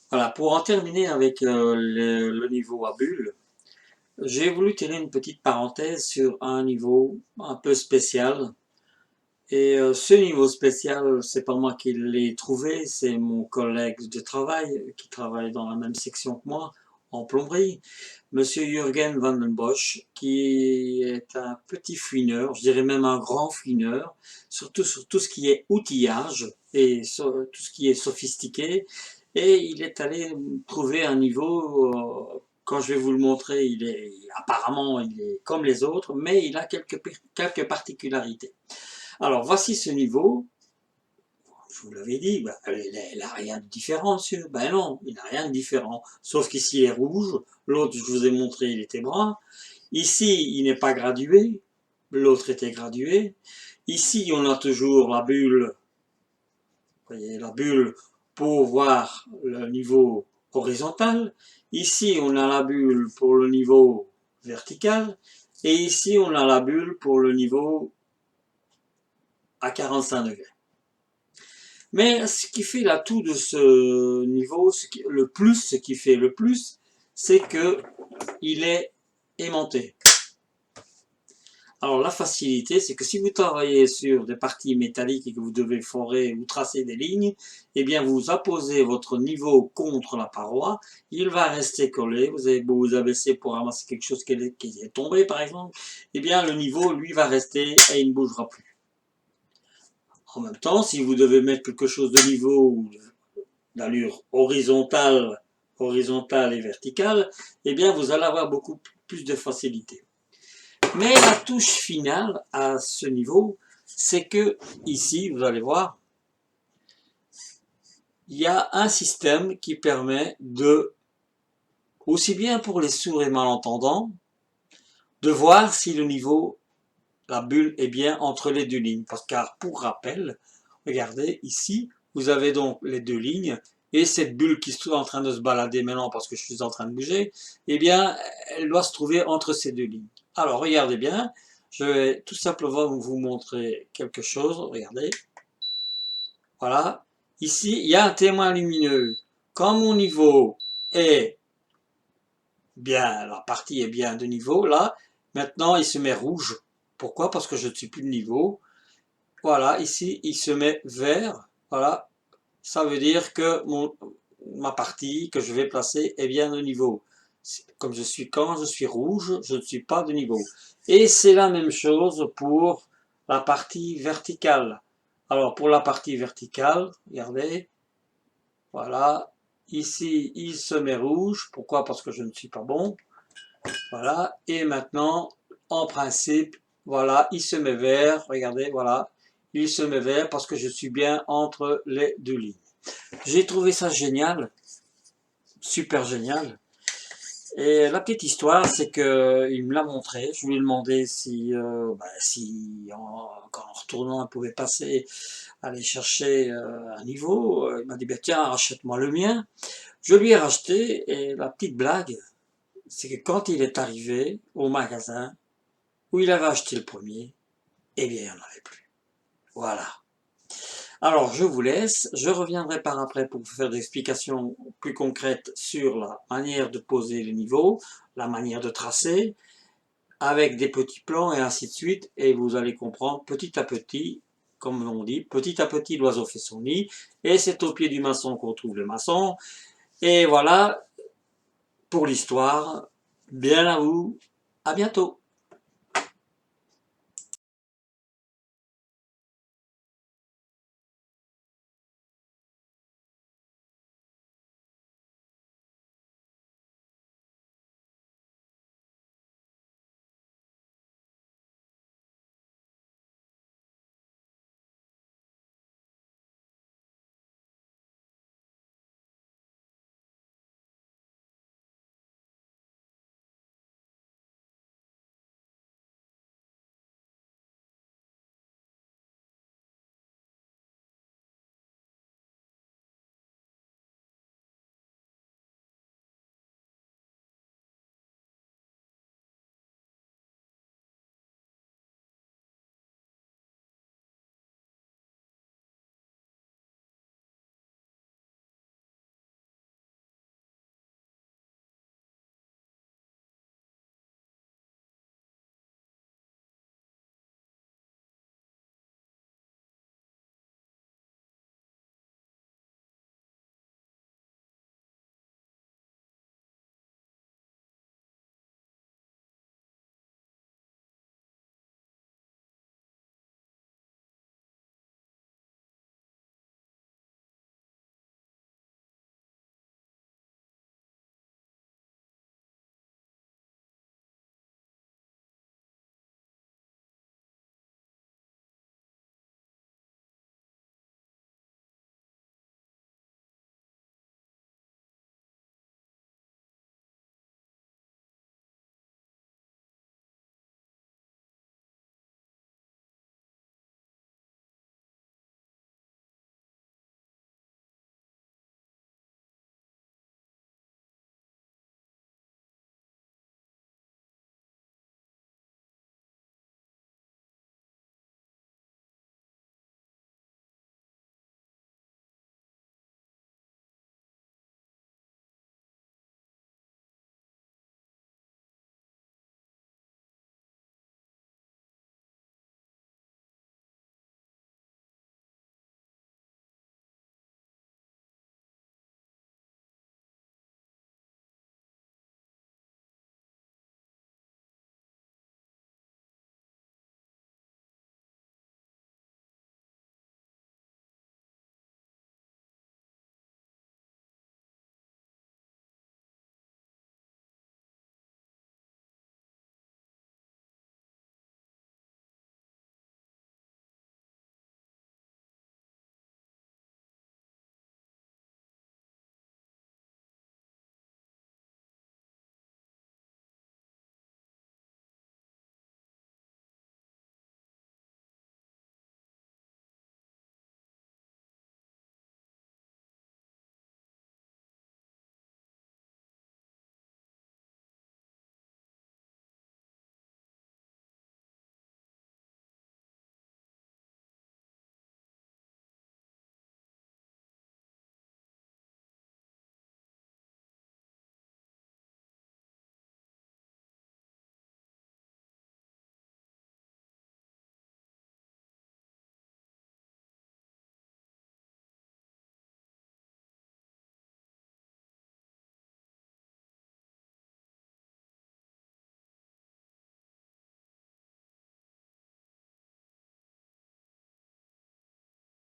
Voilà, pour en terminer avec le niveau à bulles, j'ai voulu tenir une petite parenthèse sur un niveau un peu spécial. Et ce niveau spécial, c'est pas moi qui l'ai trouvé, c'est mon collègue de travail qui travaille dans la même section que moi, en plomberie, Monsieur Jürgen van den Bosch, qui est un petit fouineur, je dirais même un grand fouineur, surtout sur tout ce qui est outillage et sur tout ce qui est sophistiqué. Et il est allé trouver un niveau, quand je vais vous le montrer, apparemment il est comme les autres, mais il a quelques particularités. Alors voici ce niveau, je vous l'avais dit, bah, il n'a rien de différent, monsieur. Ben non, il n'a rien de différent. Sauf qu'ici il est rouge, l'autre je vous ai montré il était brun. Ici il n'est pas gradué, l'autre était gradué. Ici on a toujours la bulle, vous voyez la bulle pour voir le niveau horizontal. Ici on a la bulle pour le niveau vertical. Et ici on a la bulle pour le niveau à 45 degrés. Mais ce qui fait l'atout de ce niveau, ce qui fait le plus, c'est que il est aimanté. Alors la facilité, c'est que si vous travaillez sur des parties métalliques et que vous devez forer ou tracer des lignes, eh bien vous apposez votre niveau contre la paroi, il va rester collé, vous avez beau vous abaisser pour ramasser quelque chose qui est tombé par exemple, eh bien le niveau lui va rester et il ne bougera plus. En même temps, si vous devez mettre quelque chose de niveau d'allure horizontale et verticale, eh bien vous allez avoir beaucoup plus de facilité. Mais la touche finale à ce niveau, c'est que ici, vous allez voir, il y a un système qui permet de, aussi bien pour les sourds et malentendants, de voir si le niveau, la bulle est bien entre les deux lignes. Parce car pour rappel, regardez ici, vous avez donc les deux lignes, et cette bulle qui est en train de se balader maintenant parce que je suis en train de bouger, eh bien, elle doit se trouver entre ces deux lignes. Alors, regardez bien, je vais tout simplement vous montrer quelque chose, regardez, voilà, ici, il y a un témoin lumineux. Quand mon niveau est bien, la partie est bien de niveau, là, maintenant, il se met rouge. Pourquoi? Parce que je ne suis plus de niveau. Voilà, ici, il se met vert, voilà, ça veut dire que ma partie que je vais placer est bien de niveau. Quand je suis rouge, je ne suis pas de niveau. Et c'est la même chose pour la partie verticale. Alors pour la partie verticale, regardez, voilà, ici il se met rouge. Pourquoi? Parce que je ne suis pas bon. Voilà, et maintenant, en principe, voilà, il se met vert, regardez, voilà, il se met vert parce que je suis bien entre les deux lignes. J'ai trouvé ça génial, super génial. Et la petite histoire, c'est que il me l'a montré. Je lui ai demandé quand en retournant, il pouvait passer, aller chercher un niveau. Il m'a dit, bah, tiens, rachète-moi le mien. Je lui ai racheté et la petite blague, c'est que quand il est arrivé au magasin où il avait acheté le premier, eh bien, il n'y en avait plus. Voilà. Alors, je vous laisse. Je reviendrai par après pour vous faire des explications plus concrètes sur la manière de poser les niveaux, la manière de tracer, avec des petits plans et ainsi de suite. Et vous allez comprendre petit à petit, comme on dit, petit à petit, l'oiseau fait son nid. Et c'est au pied du maçon qu'on trouve le maçon. Et voilà pour l'histoire. Bien à vous. À bientôt.